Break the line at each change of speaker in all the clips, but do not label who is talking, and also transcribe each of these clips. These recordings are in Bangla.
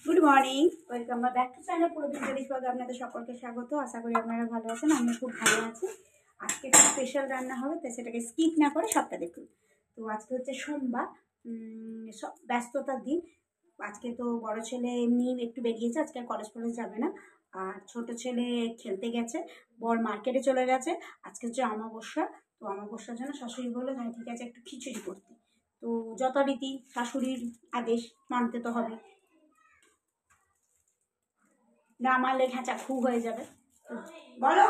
Good morning, welcome back to channel পুরোদিন চল্লিশ ভাগে আপনাদের সকলকে স্বাগত। আশা করি আপনারা ভালো আছেন, আমি খুব ভালো আছি। আজকে একটা স্পেশাল রান্না হবে, তো সেটাকে স্কিপ না করে সবটা দেখুন। তো আজকে হচ্ছে সোমবার, সব ব্যস্ততার দিন। আজকে তো বড় ছেলে এমনি একটু বেরিয়েছে, আজকে আর কলেজ ফলেজ যাবে না। আর ছোট ছেলে খেলতে গেছে, বর মার্কেটে চলে গেছে। আজকে হচ্ছে অমাবস্যা, তো অমাবস্যার জন্য শাশুড়ি বললো তাই ঠিক আছে একটু খিচুড়ি করতে। তো যথারীতি শাশুড়ির আদেশ মানতে তো হবে, না মারলে ঘেঁচা খু হয়ে যাবে। বলো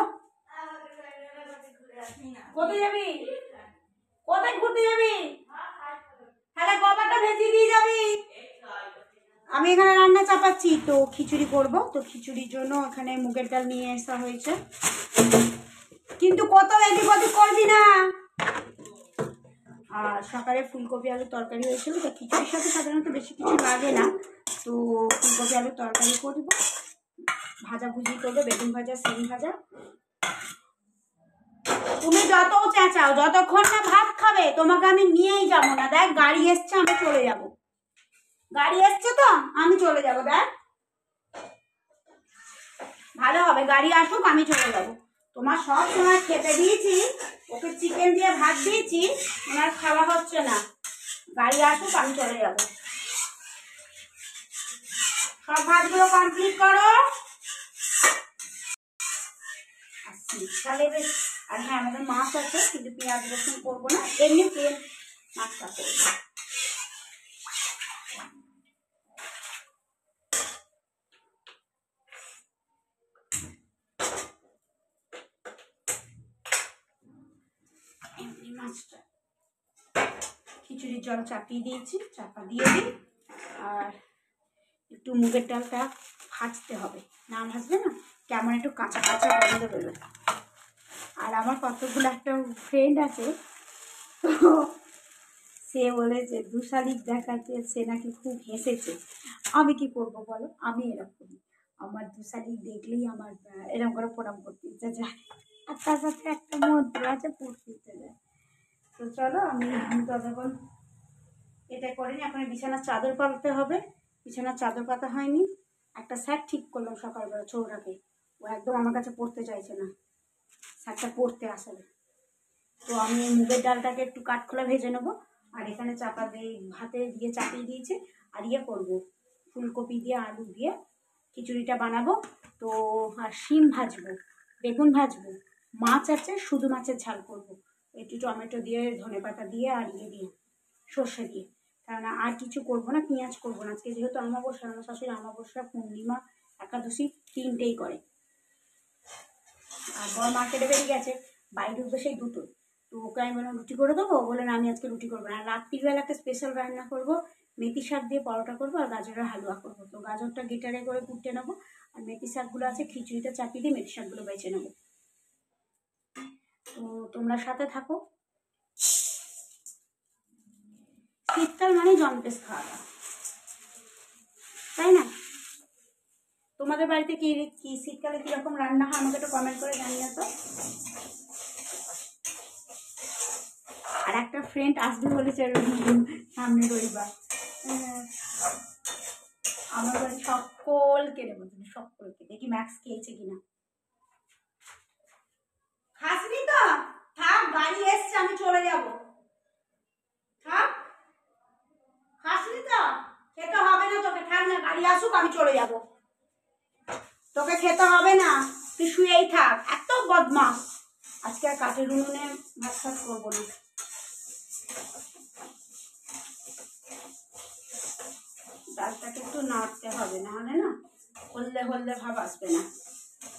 কোথায় যাবি, কোথায় ঘুরতে যাবি, তাহলে কবারটা ভেজিয়ে দিয়ে যাবি। আমি এখানে রান্না চাপাচ্ছি, তো খিচুড়ি করব। তো খিচুড়ির জন্য এখানে মুগের ডাল নিয়ে আসা হয়েছে, কিন্তু কত এদিক ওদিক করবি না। আর সকালে ফুলকপি আলুর তরকারি হয়েছিল, তো খিচুড়ির সাথে সাধারণত বেশি কিছু লাগে না। তো ফুলকপি আলুর তরকারি করব, ভাজাভুজি করবো, বেগুন ভাজা, সিম ভাজা। তুমি যত চেঁচাও, যতক্ষণ না ভাত খাবে তোমাকে আমি নিয়েই যাবো না। দেখ গাড়ি এসছে, আমি চলে যাব। গাড়ি এসছে তো আমি চলে যাব। দেখ ভালো হবে, গাড়ি আসুক আমি চলে যাব। তোমার সব সময় খেতে দিয়েছি, ওকে চিকেন দিয়ে ভাত দিয়েছি, ওনার খাওয়া হচ্ছে না। গাড়ি আসুক আমি চলে যাব। সব ভাতগুলো কমপ্লিট করো। তাহলে বেশ। আর হ্যাঁ, আমাদের মাছ আছে, কিন্তু পেঁয়াজ রসুন করবো না, এমনি তেল মাছটা করবো। এমনি মাছটা খিচুড়ির জল চাপিয়ে দিয়েছি, চাপা দিয়ে দিই। আর একটু মুগের ডালটা ভাজতে হবে, না ভাজলে না কেমন একটু কাঁচা কাঁচা গন্ধ বেরোবে। আর আমার কতগুলো একটা ফ্রেন্ড আছে, তো সে বলেছে দুশালিক দেখাচ্ছে, সে নাকি খুব হেসেছে। আমি কি করব বলো, আমি এরকম, আমার দুশালিক দেখলেই আমার এরকম করে প্রণাম করতে ইচ্ছে যায়। আর তার সাথে একটা মন্ত্র আছে, পড়তে ইচ্ছে যায়। তো চলো আমি ততক্ষণ এটা করে নিই। এখন বিছানার চাদর পাতাতে হবে, বিছানার চাদর পাতা হয়নি। একটা স্যার ঠিক করলাম সকালবেলা ছৌরাকে, ও একদম আমার কাছে পড়তে চাইছে না, স্যারটা পড়তে আসলে। তো আমি মুগের ডালটাকে একটু কাঠখোলা ভেজে নেবো। আর এখানে চাপা দিয়ে ভাতে দিয়ে চাপিয়ে দিয়েছে। আর ইয়ে করবো, ফুলকপি দিয়ে আলু দিয়ে খিচুড়িটা বানাবো। তো আর শিম ভাজবো, বেগুন ভাজবো, মাছ আছে, শুধু মাছের ঝাল করবো, একটু টমেটো দিয়ে, ধনেপাতা দিয়ে, আর ইয়ে দিয়ে, সর্ষে দিয়ে। কারণ আর কিছু করবো না, পেঁয়াজ করবো না। আজকে যেহেতু অমাবস্যা, আমার শাশুড়ি অমাবস্যা, পূর্ণিমা, একাদশী তিনটেই করে। আর বড় মার্কেটে বেরিয়ে গেছে, বাইরে উঠবে সেই দুটো। তো ওকে আমি বললাম রুটি করে দেবো, বলে না আমি আজকে রুটি করবো না। রাত্রিবেলা একটা স্পেশাল রান্না করবো, মেথি শাক দিয়ে পরোটা করবো, আর গাজরের হালুয়া করবো। তো গাজরটা গিটারে করে কুটে নেবো, আর মেথি শাকগুলো আছে খিচুড়িটা চাপিয়ে দিয়ে মেথি শাকগুলো বেছে নেবো। তো তোমরা সাথে থাকো। শীতকাল মানে জম্পেস খাওয়া, তাই না? তোমাদের বাড়িতে কি কি শীতকালে কিরকম রান্না হয় আমাকে একটু কমেন্ট করে জানিয়ে তো। আর একটা ফ্রেন্ড আসবে বলেছে সামনে রবিবার, আমার বাড়ি সকলকে নেবো, সকলকে। দেখি ম্যাক্স খেয়েছে কিনা। খাসনি তো থাক, গাড়ি এসছে আমি চলে যাব। থাক, খাসনি তো, খেতে হবে না তোকে, থাক না, গাড়ি আসুক আমি চলে যাব। তোকে খেতে হবে না, তুই শুয়েই থাক। এত বদমাস, আজকে আর কাঠের উনুনে ভাত ফাত করবো না। ডালটাকে একটু নাড়তে হবে, না হলে না হলদে হলদে ভাব আসবে না।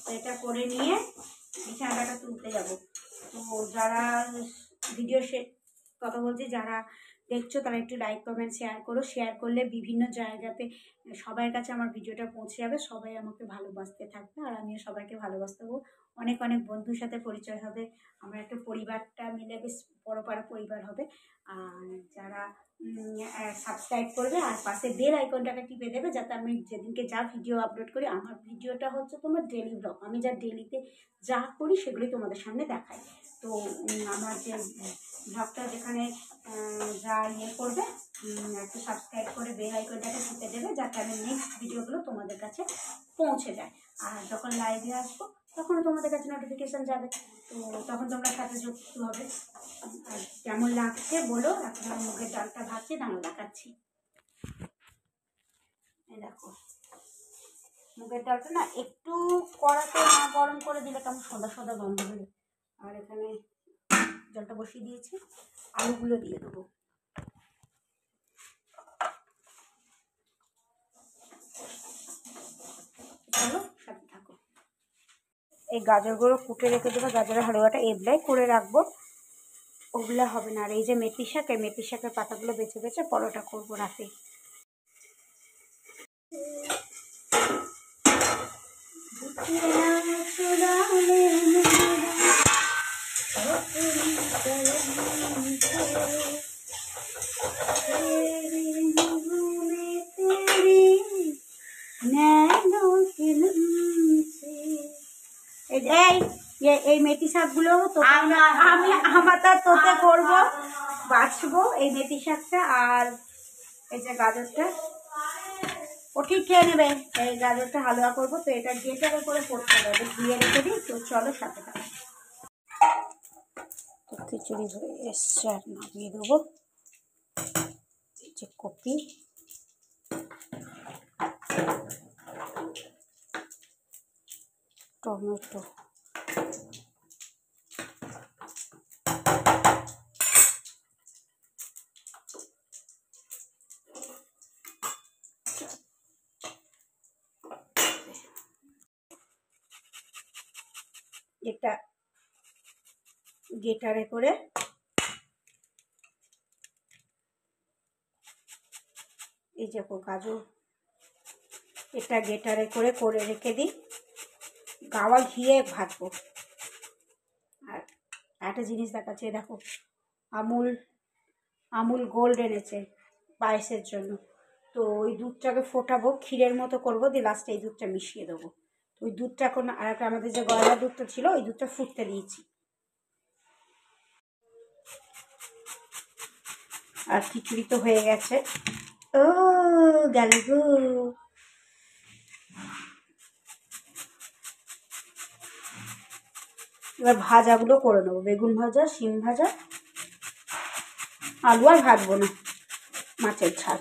তো এটা করে নিয়ে বিছানাটাকে তুলতে যাব। তো যারা ভিডিও কথা বলছি, যারা দেখছো তারা একটু লাইক কমেন্ট শেয়ার করো। শেয়ার করলে বিভিন্ন জায়গাতে সবার কাছে আমার ভিডিওটা পৌঁছে যাবে, সবাই আমাকে ভালোবাসতে থাকবে, আর আমিও সবাইকে ভালোবাসতে হবো। অনেক অনেক বন্ধুর সাথে পরিচয় হবে, আমরা একটা পরিবারটা মিলে বেশ বড় বড় পরিবার হবে। আর যারা সাবস্ক্রাইব করবে আর পাশে বেল আইকনটাকে টিপে দেবে, যাতে আমি যেদিনকে যা ভিডিও আপলোড করি, আমার ভিডিওটা হচ্ছে তোমার ডেলি ব্লগ, আমি যা ডেলিতে যা করি সেগুলি তোমাদের সামনে দেখাই। তো আমার যে ব্লগটা যেখানে যা ইয়ে করবে একটু সাবস্ক্রাইব করে বেল আইকনটাকে টিপে দেবে, যাতে আমি নেক্সট ভিডিওগুলো তোমাদের কাছে পৌঁছে যায়। আর যখন লাইভে আসবো তখনও তোমাদের কাছে নোটিফিকেশান যাবে, তো তখন তোমরা সাথে যুক্ত হবে। আর কেমন লাগছে বলো। এখন আমি মুগের ডালটা ভাজছি, দাঁড়ো দেখাচ্ছি। এই দেখো মুগের ডালটা না একটু কড়াতে না গরম করে দিলে কেমন সাদা সাদা গন্ধ হবে। আর এখানে জলটা বসিয়ে দিয়েছি, আলুগুলো দিয়ে দেবো। চলো সাথে থাকো। এই গাজরগুলো কুটে রেখে দেবো, গাজরের হালুয়াটা এবলাই করে রাখবো, ওগুলো হবে না। আর এই যে মেথি শাক, এই মেথি শাকের পাতাগুলো বেছে বেছে পরোটা করবো রাতে। এই মেথি শাকগুলো আমি আমার তোতে করবো, বাছবো এই মেথি শাকটা। আর এই যে গাজরটা ও ঠিক খেয়ে নেবে, এই গাজরটা হালুয়া করবো, তো এটা গেটারে করে করতে হবে, ধুয়ে রেখে দিই। তো চলো সাথে থাকো। তো খিচুড়ি হয়ে এসছে, আর নামিয়ে দেবো। এই যে কপি, টমেটো, এটা গেটারে করে এই যে গাজর, এটা গেটারে করে রেখে দিই, গাওয়া ঘিয়ে ভাজবো। আর একটা জিনিস দেখাচ্ছে, দেখো আমুল গোল্ড এনেছে পায়েসের জন্য, তো ওই দুধটাকে ফোটাবো, ক্ষীরের মতো করবো, দিয়ে লাস্টে এই দুধটা মিশিয়ে দেবো। ওই দুধটা এখন, আর একটা আমাদের যে গয়লা দুধটা ছিল ওই দুধটা ফুটতে দিয়েছি। আর খিচুড়ি তো হয়ে গেছে। ও গেল গো। এবার ভাজাগুলো করে নেবো, বেগুন ভাজা, শিম ভাজা, আলু আর ভাজবো না, মাছের ঝাল।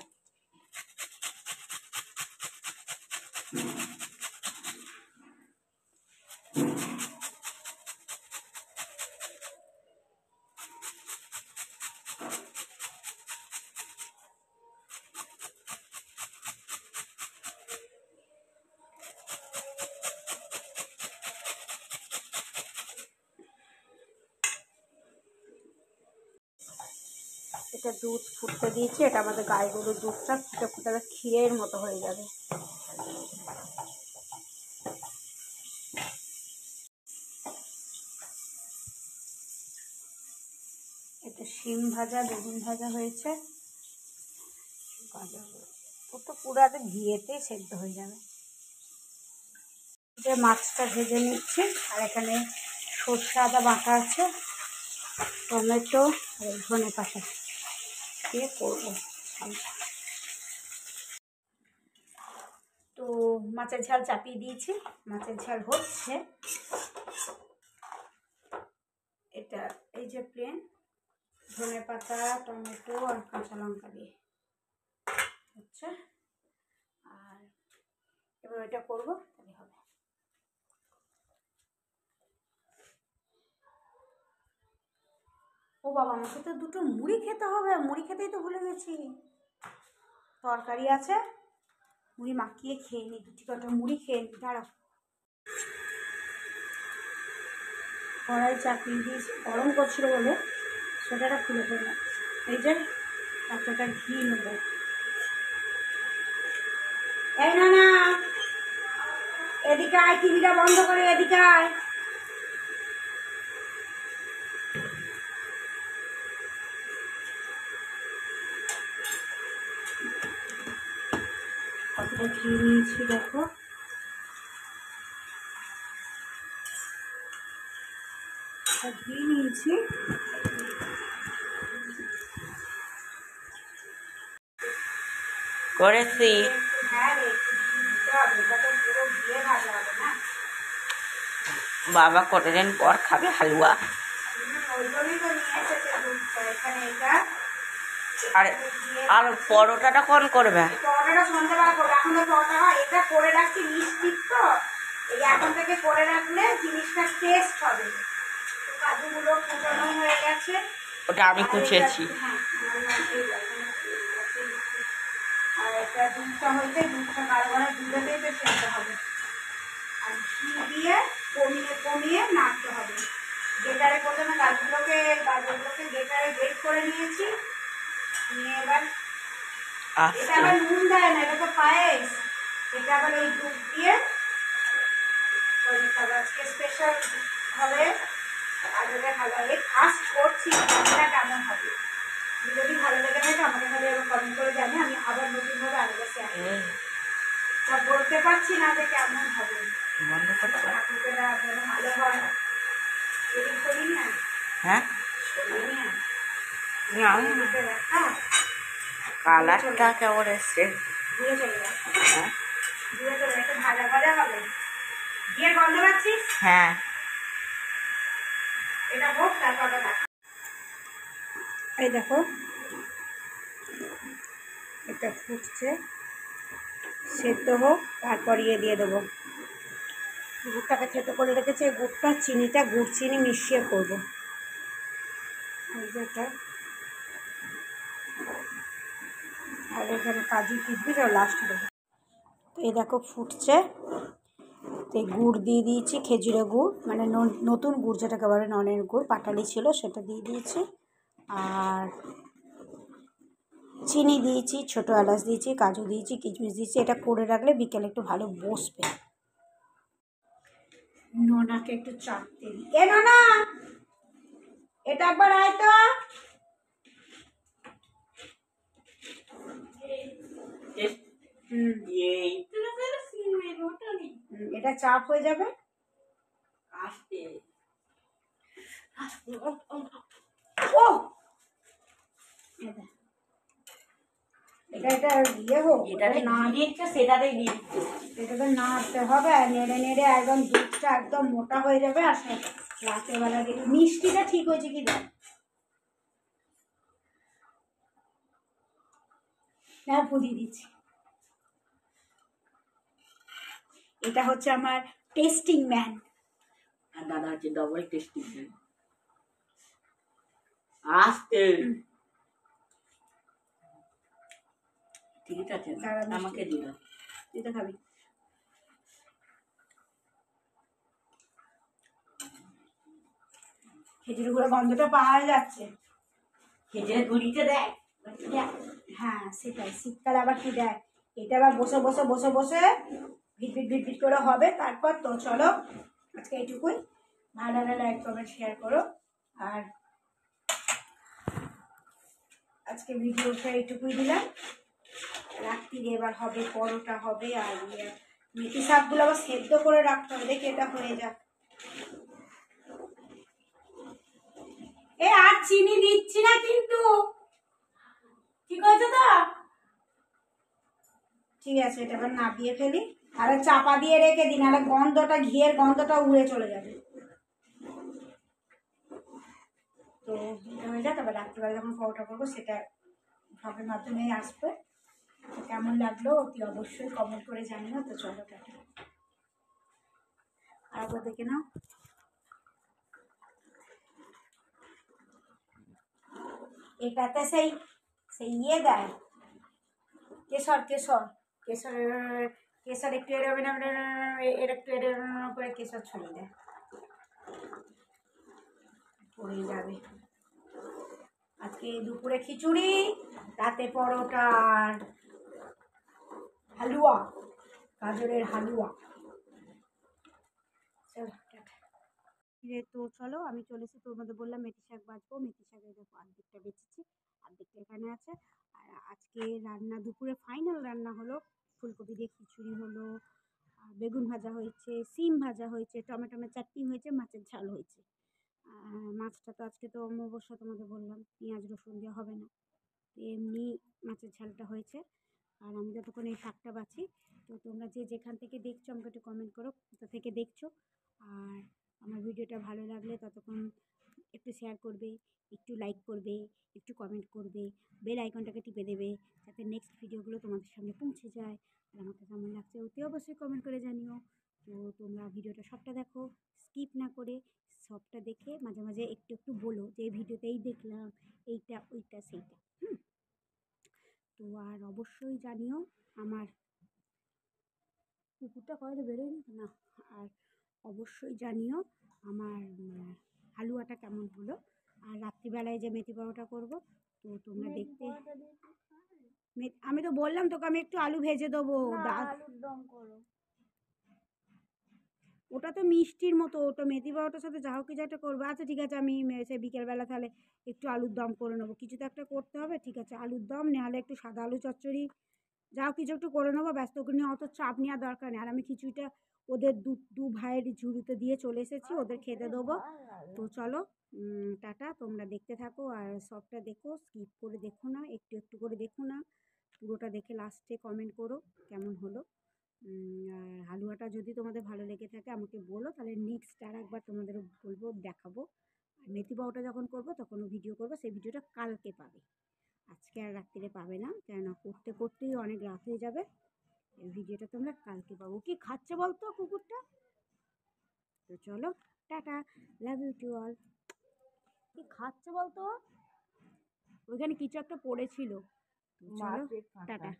এটা দুধ ফুটতে দিয়েছি, এটা আমাদের গায়ে গরুর দুধটা ফুটে ফুটে ক্ষীরের মতো হয়ে যাবে। এটা শিম ভাজা, বেগুন ভাজা হয়েছে, ও তো পুরো ঘিয়েতে সেদ্ধ হয়ে যাবে। এটা মাছটা ভেজে নিচ্ছি, আর এখানে সর্ষে আদা বাটা আছে, টমেটো আর ধনে পাতা দিয়ে করবো। তো মাছের ঝাল চাপিয়ে দিয়েছি, মাছের ঝাল হচ্ছে। এটা এই যে প্লেন ধনে পাতা, টমেটো আর কাঁচা লঙ্কা দিয়ে হচ্ছে। আর এবার এটা করবো, তাহলে হবে। ও বাবা, আমাকে তো দুটো মুড়ি খেতে হবে, মুড়ি খেতেই তো ভুলে গেছি। তরকারি আছে, মুড়ি মাখিয়ে খেয়ে নিই, দুটি কটা মুড়ি খেয়ে নিই। দাঁড়াও, কড়াই চাপিয়ে দিয়েছি, গরম করছিল বলে সেটাটা খুলে ফেললাম। এই যে এতটা ঘি নেব। এই না না, এদিকে আয়, টিভিটা বন্ধ করে এদিকে আয়। কতটা ঘি নিয়েছি দেখো, ঘি নিয়েছি।
করেছি।
হ্যাঁ রে, একটু দিতে হবে, এটা তো পুরো ঘিয়ে ভাজা হবে না।
বাবা কতদিন পর খাবে হালুয়া।
ওই জন্যই তো নিয়ে এসেছে দুধটা এখানে। এটা
আর পরোটাটা কোন করবে?
পরোটাটা সন্ধ্যাবেলা করবো, এখন তো পরোটা হয়। এটা করে রাখছি মিষ্টির তো, এই এখন থেকে করে রাখলে জিনিসটা টেস্ট হবে। কাজুগুলো ফুটানো হয়ে গেছে,
ওটা আমি কুচেছি।
হ্যাঁ, আর একটা দুধটা হয়েছে, দুধটা কারবার দুধেতেই তো ফেলতে হবে। আর ঘি দিয়ে কমিয়ে কমিয়ে নাড়তে হবে। গেটারে প্রথমে গাছগুলোকে গেটারে গ্রেট করে নিয়েছি, নিয়ে এবার এটা আবার নুন দেয় না, এটা তো পায়েস। এটা আবার ওই দুধ দিয়ে আজকে স্পেশাল হবে। আর ভালো হবে, ফার্স্ট করছি, রান্নাটা কেমন হবে। যদি ভালো লেগে থাকে আমাকে তাহলে এবার কমেন্ট করে জানি, আমি আবার নতুনভাবে আলাদা শেয়ার করব। তা বলতে পারছি না যে কেমন হবে। ঠাকুরকেরা যেন ভালো হয়, এদিক করি না।
হ্যাঁ,
দেখা
কালারটা কেমন এসছে?
ঘুরে চলে যাবে,
হ্যাঁ,
ঘুরে চলে একটু ভাজা ভাজা হবে। ঘিয়ের গন্ধ পাচ্ছিস?
হ্যাঁ।
এটা হোক, তারপর দেখা। এই দেখো এটা ফুটছে, সেদ্ধ হোক, তারপর ইয়ে দিয়ে দেবো। গুড়টাকে থেতো করে রেখেছি, গুড়টা চিনিটা গুড় চিনি মিশিয়ে করবো। যেটা আর এখানে কাজু কিশমিশ আর লাস্ট দেবো। তো এই দেখো ফুটছে, তো গুড় দিয়ে দিয়েছি, খেজুরের গুড়, মানে নতুন গুড় যেটাকে বলে ননের গুড়, পাটালি ছিল সেটা দিয়ে দিয়েছি। আর চিনি দিয়েছি, ছোটো এলাচ দিয়েছি, কাজু দিয়েছি, কিশমিশ দিয়েছি। এটা করে রাখলে বিকেলে একটু ভালো বসবে। নোনাকে একটু চাপতে দিই। এ নোনা, এটা একবার আয় তো। এটা চাপ হয়ে যাবে। ও এটা ইয়ে হোক,
সেটাতেই দিয়ে
এটাতে নাড়তে হবে, নেড়ে নেড়ে একদম দুধটা একদম মোটা হয়ে যাবে। আর রাতেরবেলা দেখি মিষ্টিটা ঠিক হয়েছে কি দেখ। হ্যাঁ, ফুদিয়ে দিচ্ছি। এটা হচ্ছে আমার টেস্টিং ম্যান,
আর দাদা হচ্ছে ডবল টেস্টিং ম্যান। আস্তে ঠিক আছে, আমাকে দিল।
তুই তো খাবি। খেজুরের গুঁড়ো গন্ধটা পাওয়া যাচ্ছে।
খেজুরের গুঁড়িটা দেয়।
হ্যাঁ সেটাই, শীতকালে আবার কি দেয়। এটা আবার বসে বসে বসে বসে ভিট ভিট করে হবে। তারপর তো চলো আজকে এইটুকুই। ভালো লাগলে লাইক কমেন্ট শেয়ার করো। আর আজকে ভিডিওটা এইটুকুই দিলাম। রাত্রিরে এবার হবে পরোটা হবে। আর মেথি শাকগুলো আবার সেদ্ধ করে রাখতে হবে, দেখি এটা হয়ে যাক। আর চিনি দিচ্ছি না কিন্তু, ঠিক আছে তো? ঠিক আছে, এটা এবার নাবিয়ে ফেলি। তাহলে চাপা দিয়ে রেখে দিই, নাহলে গন্ধটা, ঘিয়ের গন্ধটা উড়ে চলে যাবে। তো এটা হয়ে যাক। তবে রাত্রিবেলা যখন পরোটা করবো সেটা ভাবের মাধ্যমে আসবে। কেমন লাগলো অতি অবশ্যই কমেন্ট করে জানিও। তো চলো টাটা। আর একবার দেখে নাও। এটাতে সেই সেই ইয়ে দেয়, কেশর কেশর কেশর কেশর একটু এর একটু করে কেশর ছড়িয়ে দেয়, পড়ে যাবে। আজকে দুপুরে খিচুড়ি, রাতে পরোটা আর হালুয়া, গাজরের হালুয়া। তো চলো, আমি চলে এসেছি। তোর মধ্যে বললাম মেথি শাক বাঁচবো, মেথি শাকের দেখো অর্ধেকটা বেঁচেছি, অর্ধেকটা এখানে আছে। আর আজকে রান্না দুপুরে ফাইনাল রান্না হলো, ফুলকপি দিয়ে খিচুড়ি হলো, বেগুন ভাজা হয়েছে, সিম ভাজা হয়েছে, টমেটোমের চাটনি হয়েছে, মাছের ঝাল হয়েছে। মাছটা তো আজকে তো অমাবস্যা, তোমাদের বললাম পেঁয়াজ রসুন দেওয়া হবে না, এমনি মাছের ঝালটা হয়েছে। আর আমি যতক্ষণ এই শাকটা বাছি, তো তোমরা যে যেখান থেকে দেখছো আমাকে একটু কমেন্ট করো কোথা থেকে দেখছো। আর আমার ভিডিওটা ভালো লাগলে ততক্ষণ একটু শেয়ার করবে, একটু লাইক করবে, একটু কমেন্ট করবে, বেল আইকনটাকে টিপে দেবে যাতে নেক্সট ভিডিওগুলো তোমাদের সামনে পৌঁছে যায়। আর আমাকে কেমন লাগছে অতি অবশ্যই কমেন্ট করে জানিও। তো তোমরা ভিডিওটা সবটা দেখো, স্কিপ না করে সবটা দেখে মাঝে মাঝে একটু একটু বলো যে এই ভিডিওতেই দেখলাম এইটা ওইটা সেইটা। তো আর অবশ্যই জানিও আমার কুকুরটা কয়টা বেরোয়নি তো না। আর অবশ্যই জানিও আমার হালুয়াটা কেমন হলো। আর রাত্রিবেলায় যে মেথি পরোটা করবো, তো তোমরা দেখতে, আমি তো বললাম তোকে আমি একটু আলু ভেজে দেবো।
আলুর দম করো।
ওটা তো মিষ্টির মতো, ওটা মেথি পরোটার সাথে যা হোক কিছু একটা করবো। আচ্ছা ঠিক আছে, আমি সে বিকেলবেলা তাহলে একটু আলুর দম করে নেবো, কিছু তো একটা করতে হবে। ঠিক আছে, আলুর দম নাহলে একটু সাদা আলু চচ্চড়ি যাও কিছু একটু করে নেবো। ব্যস্ত করে নিয়ে অত চাপ নেওয়ার দরকার নেই। আর আমি খিচুড়িটা ওদের দু ভাইয়ের ঝুড়িতে দিয়ে চলে এসেছি, ওদের খেতে দেবো। তো চলো, টাটা, তোমরা দেখতে থাকো আর সবটা দেখো, স্কিপ করে দেখো না, একটু একটু করে দেখো না, পুরোটা দেখে লাস্টে কমেন্ট করো কেমন হলো। আর হালুয়াটা যদি তোমাদের ভালো লেগে থাকে আমাকে বলো, তাহলে নেক্সট আর একবার তোমাদের বলবো, দেখাবো। আর মেথি পাউটা যখন করবো তখনও ভিডিও করবো, সেই ভিডিওটা কালকে পাবে, আজকে আর রাত্রিরে পাবে না, কেননা করতে করতেই অনেক রাত হয়ে যাবে। এই ভিডিওটা তোমরা কালকে পাবো। কি খাচ্ছে বলতো কুকুরটা? তো চলো, tata, love you to all. কি খাচ্ছে বলতো? ওইখানে কিছু একটা পড়েছিল। তো চলো, টাটা।